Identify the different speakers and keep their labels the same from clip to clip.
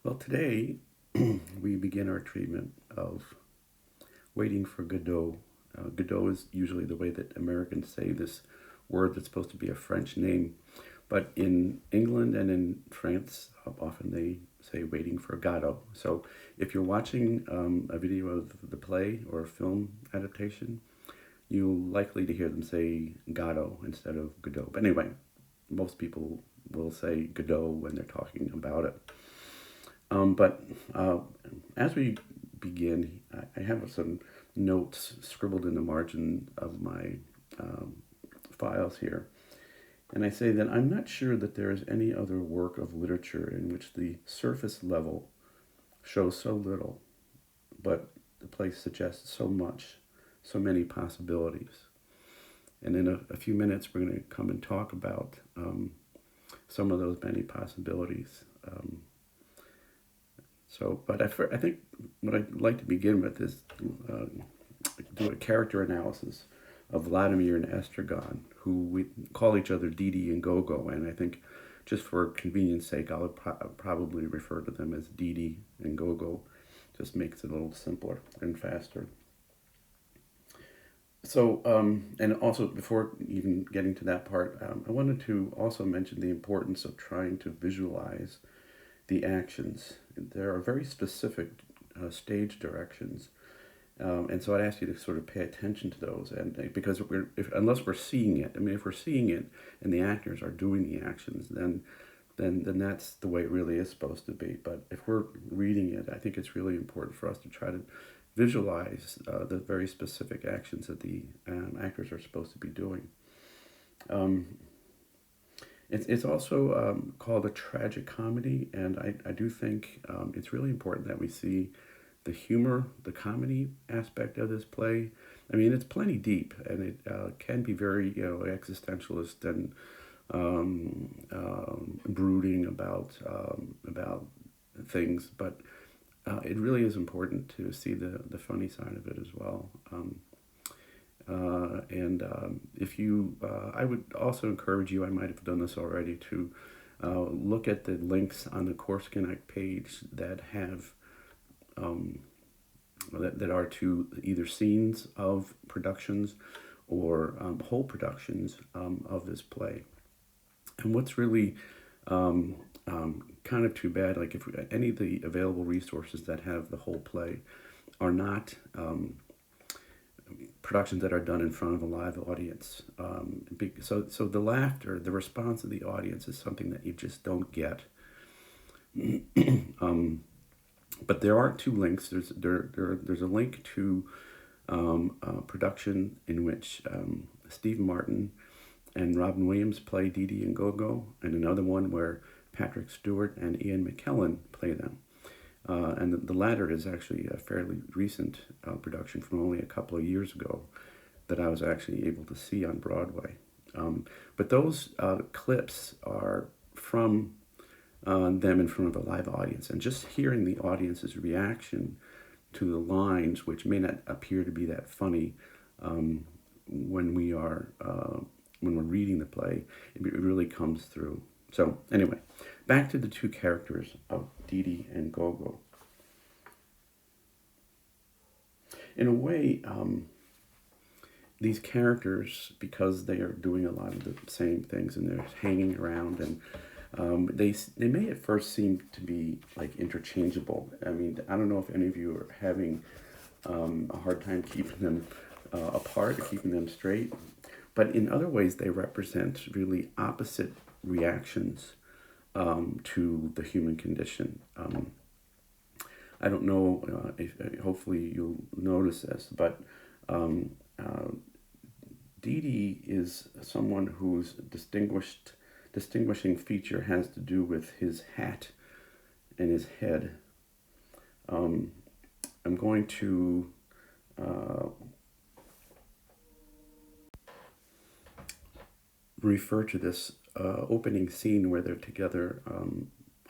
Speaker 1: Well, today we begin our treatment of waiting for Godot. Godot is usually the way that Americans say this word that's supposed to be a French name, but in England and in France, often they say waiting for Godot. So if you're watching a video of the play or a film adaptation, you're likely to hear them say Godot instead of Godot. But anyway, most people will say Godot when they're talking about it. But as we begin, I have some notes scribbled in the margin of my um, files here. And I say that I'm not sure that there is any other work of literature in which the surface level shows so little, but the play suggests so much, so many possibilities. And in a few minutes, we're going to come and talk about some of those many possibilities. But I think what I'd like to begin with is uh, do a character analysis of Vladimir and Estragon, who we call each other Didi and Gogo, and I think just for convenience sake, I'll probably refer to them as Didi and Gogo. Just makes it a little simpler and faster. And also before even getting to that part, I wanted to also mention the importance of trying to visualize the actions. There are very specific stage directions, and so I'd ask you to sort of pay attention to those. And because unless we're seeing it, I mean, if we're seeing it and the actors are doing the actions, then that's the way it really is supposed to be. But if we're reading it, I think it's really important for us to try to visualize the very specific actions that the actors are supposed to be doing. Um, it's also called a tragic comedy, and I do think it's really important that we see the humor, the comedy aspect of this play. I mean, it's plenty deep, and it can be very, existentialist and brooding about things, but it really is important to see the funny side of it as well. And if you, I would also encourage you, I might have done this already, to look at the links on the Course Connect page that have that are to either scenes of productions or whole productions of this play. And what's really kind of too bad, like if any of the available resources that have the whole play are not productions that are done in front of a live audience. So the laughter, the response of the audience is something that you just don't get. But there are two links. There's a link to a production in which Steve Martin and Robin Williams play Dee and Gogo, and another one where Patrick Stewart and Ian McKellen play them. And the latter is actually a fairly recent production from only a couple of years ago that I was actually able to see on Broadway. But those clips are from them in front of a live audience, and just hearing the audience's reaction to the lines, which may not appear to be that funny when we're reading the play, it really comes through. So anyway, back to the two characters of Didi and Gogo. In a way, these characters, because they are doing a lot of the same things and they're hanging around, and they may at first seem to be like interchangeable. I mean, I don't know if any of you are having a hard time keeping them apart or keeping them straight, but in other ways they represent really opposite reactions to the human condition. I don't know if hopefully you'll notice this, but Didi is someone whose distinguishing feature has to do with his hat and his head. I'm going to refer to this opening scene where they're together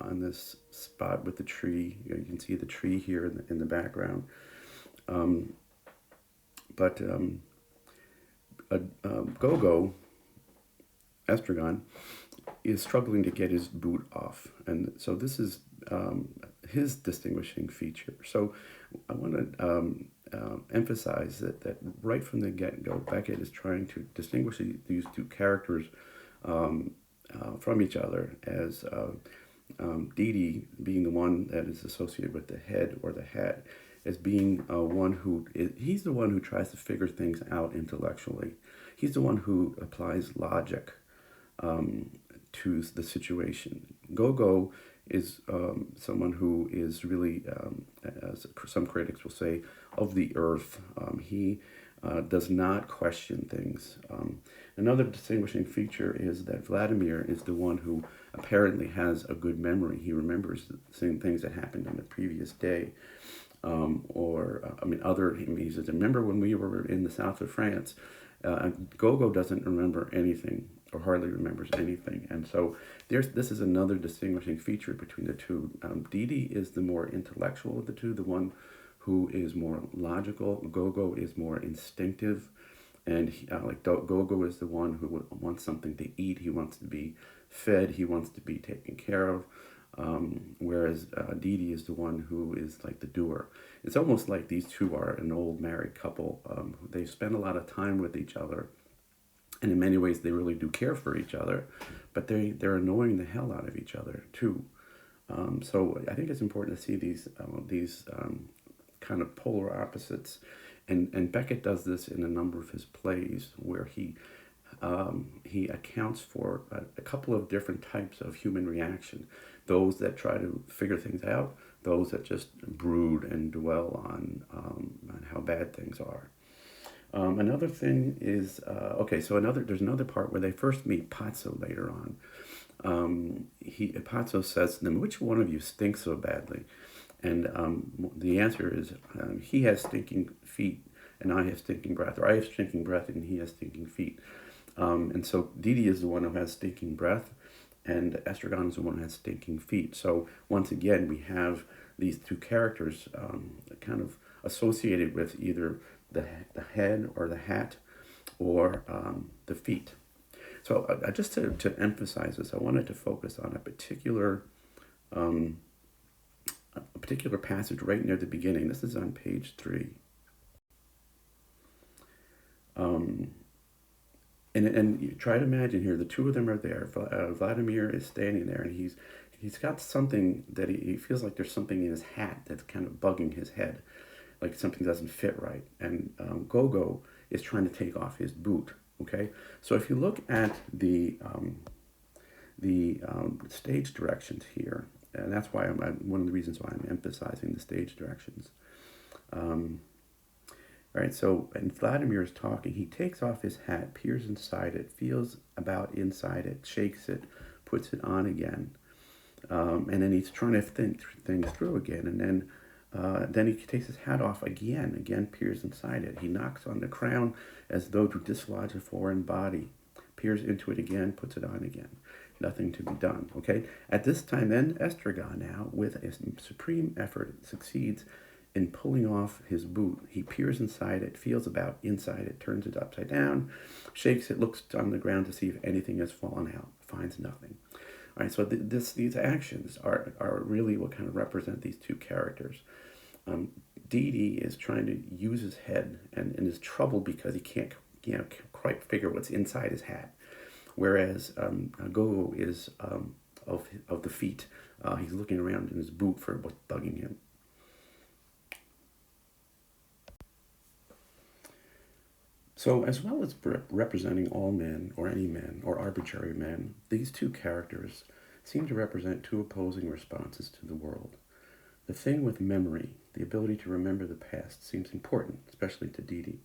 Speaker 1: on this spot with the tree. You can see the tree here in the background. But Gogo, Estragon, is struggling to get his boot off. And so this is his distinguishing feature. So I want to emphasize that right from the get-go, Beckett is trying to distinguish these two characters from each other as Dee Dee being the one that is associated with the head or the hat, as being he's the one who tries to figure things out intellectually. He's the one who applies logic to the situation. Gogo is someone who is really, as some critics will say, of the earth. He does not question things. Another distinguishing feature is that Vladimir is the one who apparently has a good memory. He remembers the same things that happened on the previous day. He says, remember when we were in the south of France? Gogo doesn't remember anything or hardly remembers anything. And so this is another distinguishing feature between the two. Dee Dee is the more intellectual of the two, the one who is more logical. Gogo is more instinctive. And Gogo is the one who wants something to eat. He wants to be fed. He wants to be taken care of. Whereas Dee Dee is the one who is like the doer. It's almost like these two are an old married couple. They spend a lot of time with each other, and in many ways they really do care for each other, but they're annoying the hell out of each other too. So I think it's important to see these kind of polar opposites, and Beckett does this in a number of his plays where he accounts for a couple of different types of human reaction. Those that try to figure things out, those that just brood and dwell on how bad things are. Another thing is, there's another part where they first meet Pazzo later on. Pazzo says to them, which one of you stinks so badly? And the answer is, he has stinking feet and I have stinking breath, or I have stinking breath and he has stinking feet. And so Dee Dee is the one who has stinking breath, and Estragon is the one who has stinking feet. So once again, we have these two characters kind of associated with either the head or the hat or the feet. So just to emphasize this, I wanted to focus on a particular passage right near the beginning. This is on page 3. And you try to imagine here, the two of them are there. Vladimir is standing there, and he's got something that he feels like there's something in his hat that's kind of bugging his head, like something doesn't fit right. And Gogo is trying to take off his boot. Okay, so if you look at the stage directions here, and that's why one of the reasons why I'm emphasizing the stage directions. Right, so and Vladimir is talking. He takes off his hat, peers inside it, feels about inside it, shakes it, puts it on again, and then he's trying to think things through again. And then he takes his hat off again, peers inside it. He knocks on the crown as though to dislodge a foreign body, peers into it again, puts it on again. Nothing to be done. Okay. At this time, then Estragon now, with a supreme effort, succeeds in pulling off his boot. He peers inside it, feels about inside it, turns it upside down, shakes it, looks on the ground to see if anything has fallen out, finds nothing. All right, so these actions are really what kind of represent these two characters. Dee Dee is trying to use his head and is troubled because he can't quite figure what's inside his hat. Whereas Gogo is of the feet. He's looking around in his boot for what's bugging him. So, as well as representing all men, or any men, or arbitrary men, these two characters seem to represent two opposing responses to the world. The thing with memory, the ability to remember the past, seems important, especially to Dee Dee.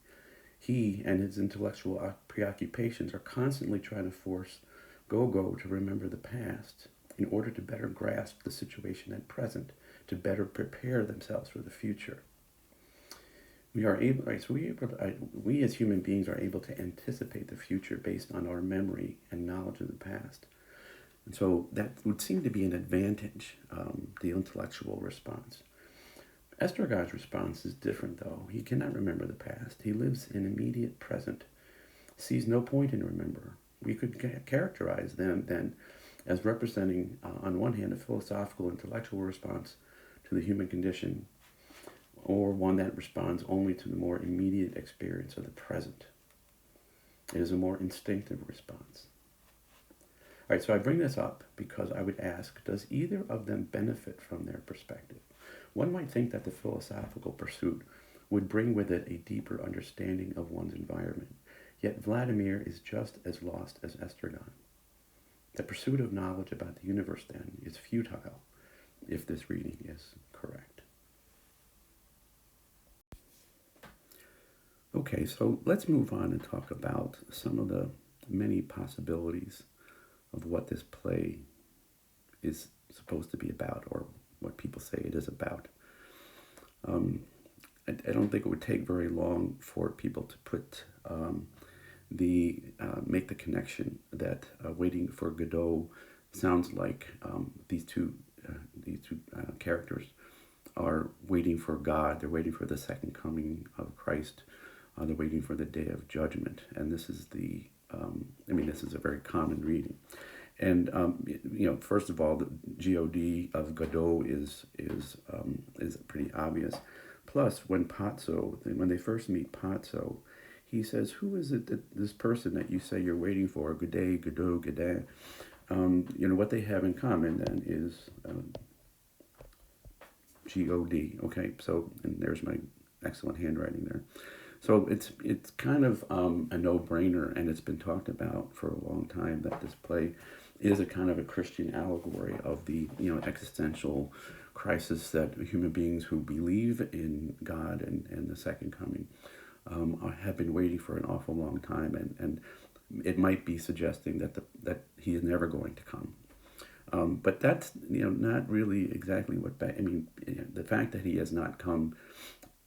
Speaker 1: He and his intellectual preoccupations are constantly trying to force Gogo to remember the past in order to better grasp the situation at present, to better prepare themselves for the future. We as human beings are able to anticipate the future based on our memory and knowledge of the past. And so that would seem to be an advantage, the intellectual response. Estragon's response is different, though. He cannot remember the past. He lives in immediate present, sees no point in we could characterize them then as representing, on one hand, a philosophical, intellectual response to the human condition, or one that responds only to the more immediate experience of the present. It is a more instinctive response. All right, so I bring this up because I would ask, does either of them benefit from their perspective? One might think that the philosophical pursuit would bring with it a deeper understanding of one's environment. Yet Vladimir is just as lost as Estragon. The pursuit of knowledge about the universe, then, is futile if this reading is correct. Okay, so let's move on and talk about some of the many possibilities of what this play is supposed to be about, or what people say it is about. I don't think it would take very long for people to put make the connection that Waiting for Godot sounds like these two characters are waiting for God. They're waiting for the second coming of Christ. They're waiting for the day of judgment, and this is this is a very common reading. And first of all, the God of Godot is pretty obvious. Plus, when they first meet Patso, he says, "Who is it this person that you say you're waiting for? Godot, Godot, Godot." What they have in common then is God. Okay, so and there's my excellent handwriting there. So it's kind of a no-brainer, and it's been talked about for a long time that this play is a kind of a Christian allegory of the existential crisis that human beings who believe in God and the second coming have been waiting for an awful long time, and it might be suggesting that he is never going to come. But that's not really exactly what the fact that he has not come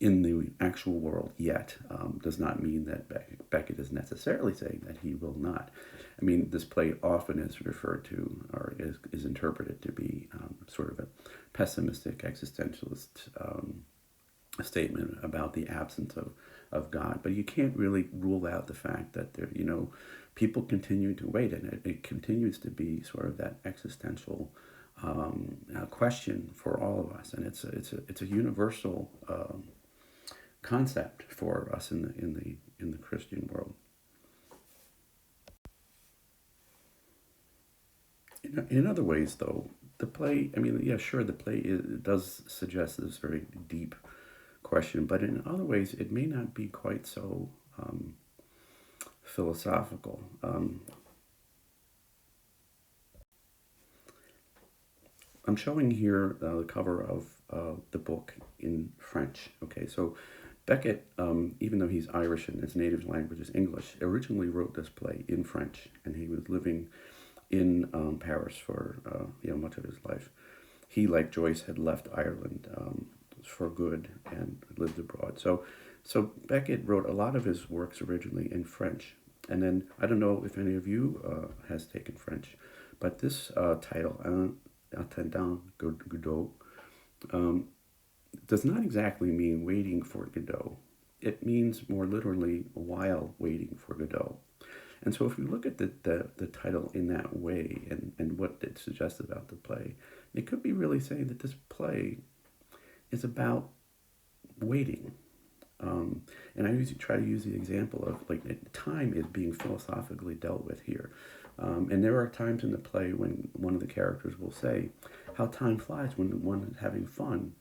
Speaker 1: in the actual world yet does not mean that Beckett is necessarily saying that he will not. This play often is referred to, or is interpreted to be sort of a pessimistic existentialist statement about the absence of God. But you can't really rule out the fact that people continue to wait, and it continues to be sort of that existential question for all of us, and it's a universal concept for us in the Christian world. In other ways, though, the play, the play does suggest this very deep question, but in other ways, it may not be quite so philosophical. I'm showing here the cover of the book in French. Okay, so Beckett, even though he's Irish and his native language is English, originally wrote this play in French, and he was living in Paris for much of his life. He, like Joyce, had left Ireland for good and lived abroad. So Beckett wrote a lot of his works originally in French, and then I don't know if any of you has taken French, but this title, Attendant Godot, does not exactly mean waiting for Godot. It means more literally while waiting for Godot. And so if we look at the title in that way and what it suggests about the play, it could be really saying that this play is about waiting. And I usually try to use the example of time is being philosophically dealt with here. And there are times in the play when one of the characters will say how time flies when one is having fun,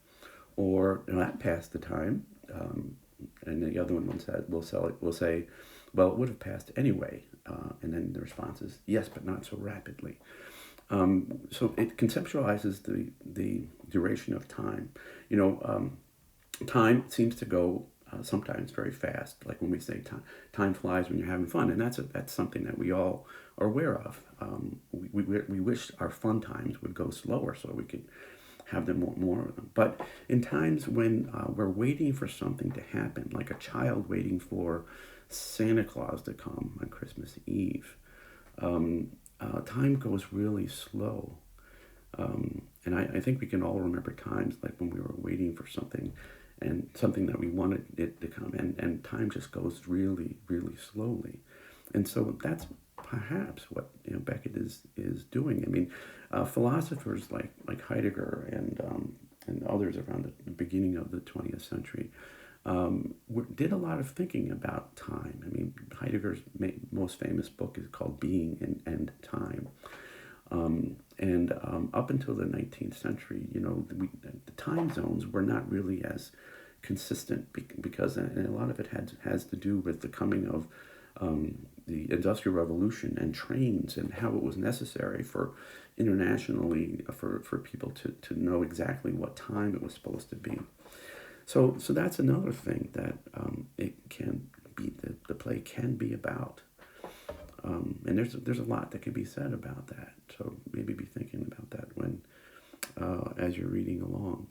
Speaker 1: or that passed the time, and the other one will say, well, it would have passed anyway, and then the response is yes, but not so rapidly. So it conceptualizes the duration of time. Time seems to go sometimes very fast, like when we say time flies when you're having fun, and that's something that we all are aware of. We wish our fun times would go slower so we could have them more of them. But in times when we're waiting for something to happen, like a child waiting for Santa Claus to come on Christmas Eve, time goes really slow. And I think we can all remember times like when we were waiting for something, and something that we wanted it to come, and time just goes really, really slowly. And so that's perhaps what Beckett is doing. I mean, philosophers like Heidegger and others around the beginning of the 20th century did a lot of thinking about time. I mean, Heidegger's most famous book is called Being and Time. And up until the 19th century, the time zones were not really as consistent because and a lot of it has to do with the coming of the Industrial Revolution and trains and how it was necessary for internationally for people to know exactly what time it was supposed to be. So that's another thing that it can be, the play can be about. And there's a lot that can be said about that. So maybe be thinking about that when as you're reading along.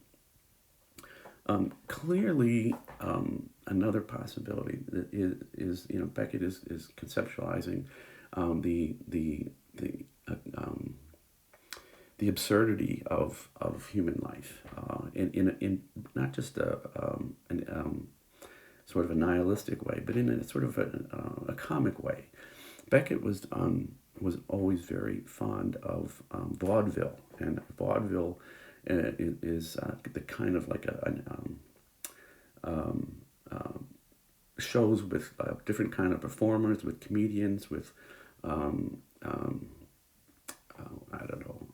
Speaker 1: Clearly, another possibility that is Beckett is conceptualizing the absurdity of human life in not just sort of a nihilistic way, but in a sort of a comic way. Beckett was always very fond of vaudeville, and vaudeville is the kind of like shows with different kind of performers, with comedians, with I don't know,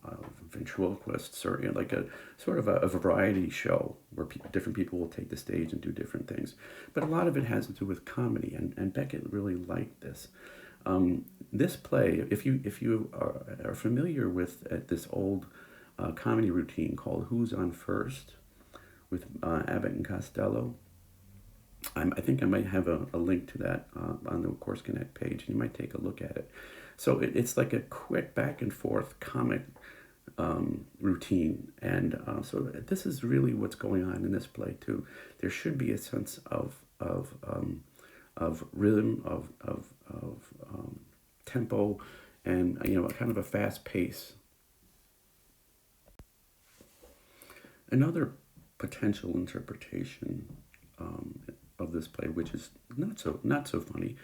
Speaker 1: ventriloquists, or like a sort of a variety show where different people will take the stage and do different things. But a lot of it has to do with comedy, and Beckett really liked this. This play, if you are familiar with this old comedy routine called Who's on First with Abbott and Costello, I think I might have a link to that on the Course Connect page, and you might take a look at it. So it's like a quick back and forth comic routine, and so this is really what's going on in this play too. There should be a sense of rhythm, of tempo, and kind of a fast pace. Another potential interpretation of this play, which is not so funny,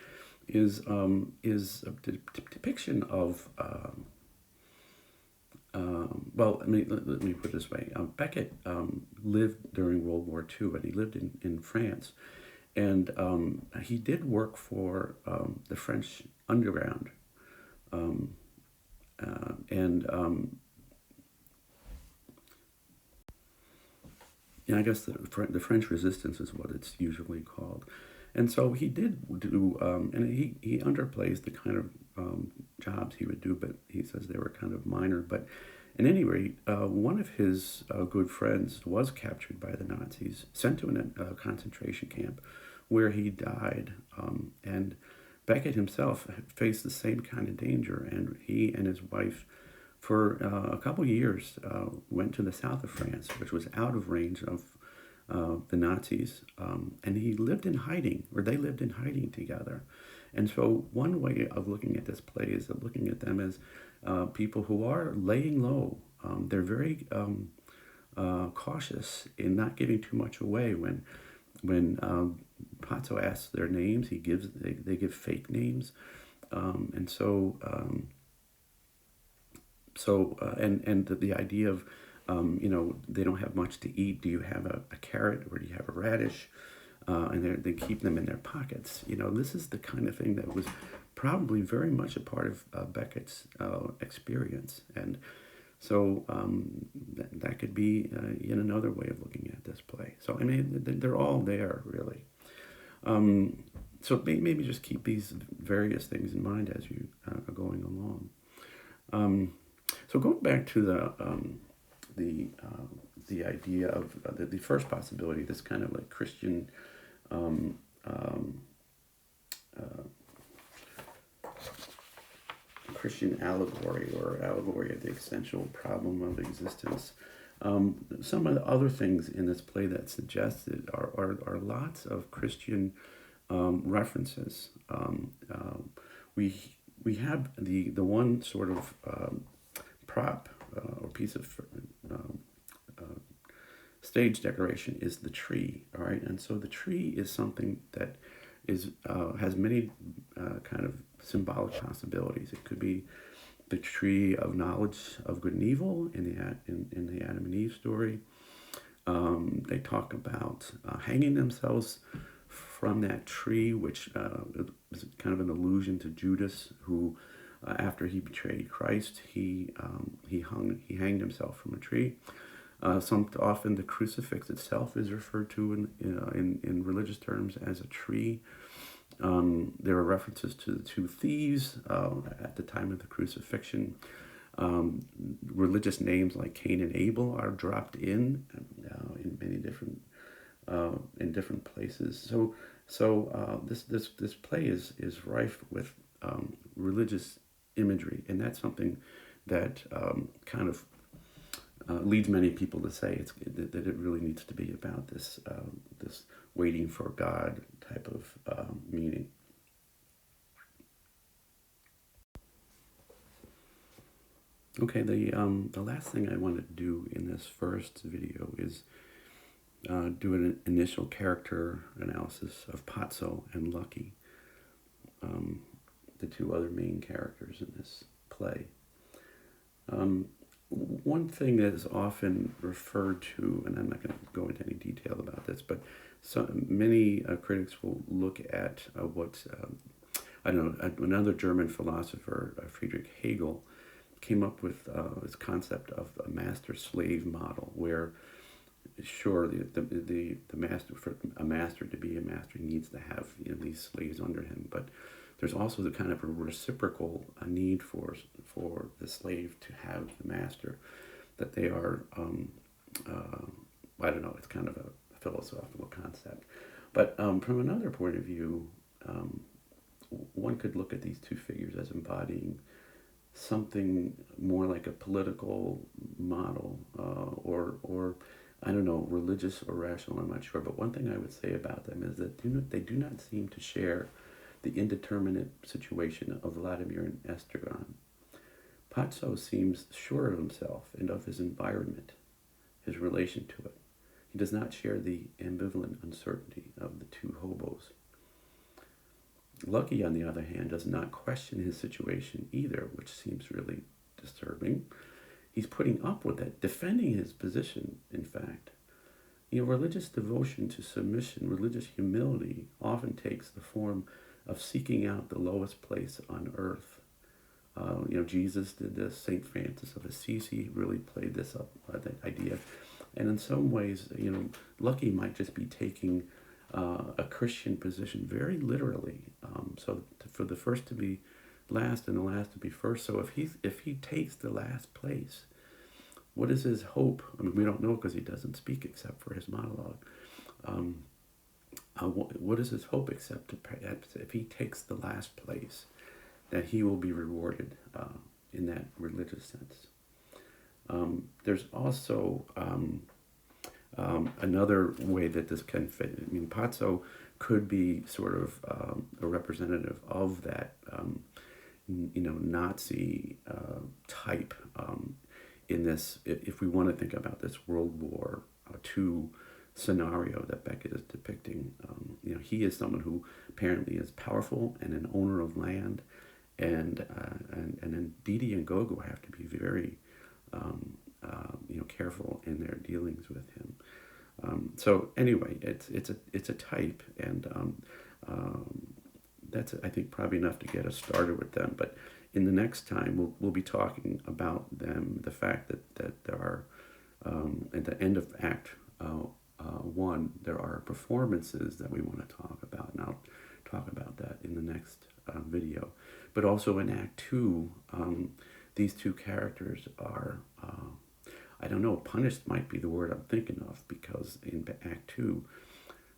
Speaker 1: is a depiction of well, let me put it this way. Beckett lived during World War II, and he lived in France, and he did work for the French underground, and I guess the French Resistance is what it's usually called. And so he did do, and he underplays the kind of jobs he would do, but he says they were kind of minor. But at any rate, one of his good friends was captured by the Nazis, sent to a concentration camp where he died. And Beckett himself faced the same kind of danger, and he and his wife, for a couple of years, went to the south of France, which was out of range of the Nazis, and he lived in hiding, or they lived in hiding together. And so one way of looking at this play is looking at them as people who are laying low. They're very cautious in not giving too much away. When Pazzo asks their names, they give fake names, and so the idea of they don't have much to eat. Do you have a carrot, or do you have a radish? And they keep them in their pockets. This is the kind of thing that was probably very much a part of Beckett's experience. And so that could be yet another way of looking at this play. So, they're all there, really. So maybe just keep these various things in mind as you are going along. So going back to the idea of the first possibility, this kind of like Christian Christian allegory, or allegory of the existential problem of existence. Some of the other things in this play that suggested are lots of Christian references. We have the one sort of prop or piece of stage decoration is the tree, all right? And so the tree is something that has many kind of symbolic possibilities. It could be the tree of knowledge of good and evil in the Adam and Eve story. They talk about hanging themselves from that tree, which is kind of an allusion to Judas, who, after he betrayed Christ, he hanged himself from a tree. Often the crucifix itself is referred to in religious terms as a tree. There are references to the two thieves at the time of the crucifixion. Religious names like Cain and Abel are dropped in many different places. So this play is rife with religious imagery, and that's something that kind of leads many people to say that it really needs to be about this waiting for God type of meaning. Okay, the last thing I wanted to do in this first video is do an initial character analysis of Pazzo and Lucky, the two other main characters in this play. One thing that is often referred to, and I'm not going to go into any detail about this, but many critics will look at what, another German philosopher, Friedrich Hegel, came up with this concept of a master-slave model, where, sure, the master, for a master to be a master, he needs to have these slaves under him, but there's also the kind of a reciprocal need for the slave to have the master, that they are, it's kind of a philosophical concept. But from another point of view, one could look at these two figures as embodying something more like a political model, or I don't know, religious or rational, I'm not sure. But one thing I would say about them is that they do not seem to share the indeterminate situation of Vladimir and Estragon. Pazzo seems sure of himself and of his environment, his relation to it. He does not share the ambivalent uncertainty of the two hobos. Lucky, on the other hand, does not question his situation either, which seems really disturbing. He's putting up with it, defending his position, in fact. Religious devotion to submission, religious humility often takes the form of seeking out the lowest place on earth. Jesus did this. St. Francis of Assisi really played this up, that idea. And in some ways, Lucky might just be taking a Christian position very literally. For the first to be last and the last to be first. So if he takes the last place, what is his hope? I mean, we don't know because he doesn't speak except for his monologue. What is his hope except if he takes the last place, that he will be rewarded in that religious sense? There's also another way that this can fit. I mean, Pazzo could be sort of a representative of that, Nazi type in this, if we want to think about this World War II scenario that Beckett is depicting. He is someone who apparently is powerful and an owner of land, and then Didi and Gogo have to be very careful in their dealings with him. So anyway, it's a type, and that's, I think, probably enough to get us started with them. But in the next time, we'll be talking about them, the fact that there are, at the end of Act 1, there are performances that we want to talk about, and I'll talk about that in the next video. But also in Act 2, these two characters are, punished might be the word I'm thinking of, because in Act 2,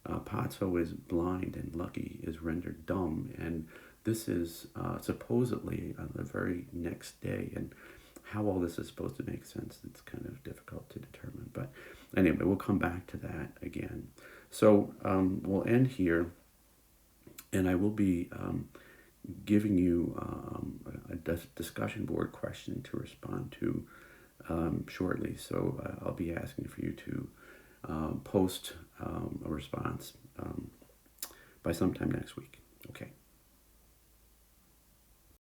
Speaker 1: Pazzo is blind and Lucky is rendered dumb, and this is supposedly on the very next day, and how all this is supposed to make sense, it's kind of difficult to determine. But anyway, we'll come back to that again. So we'll end here, and I will be giving you a discussion board question to respond to shortly. So I'll be asking for you to post a response by sometime next week. Okay.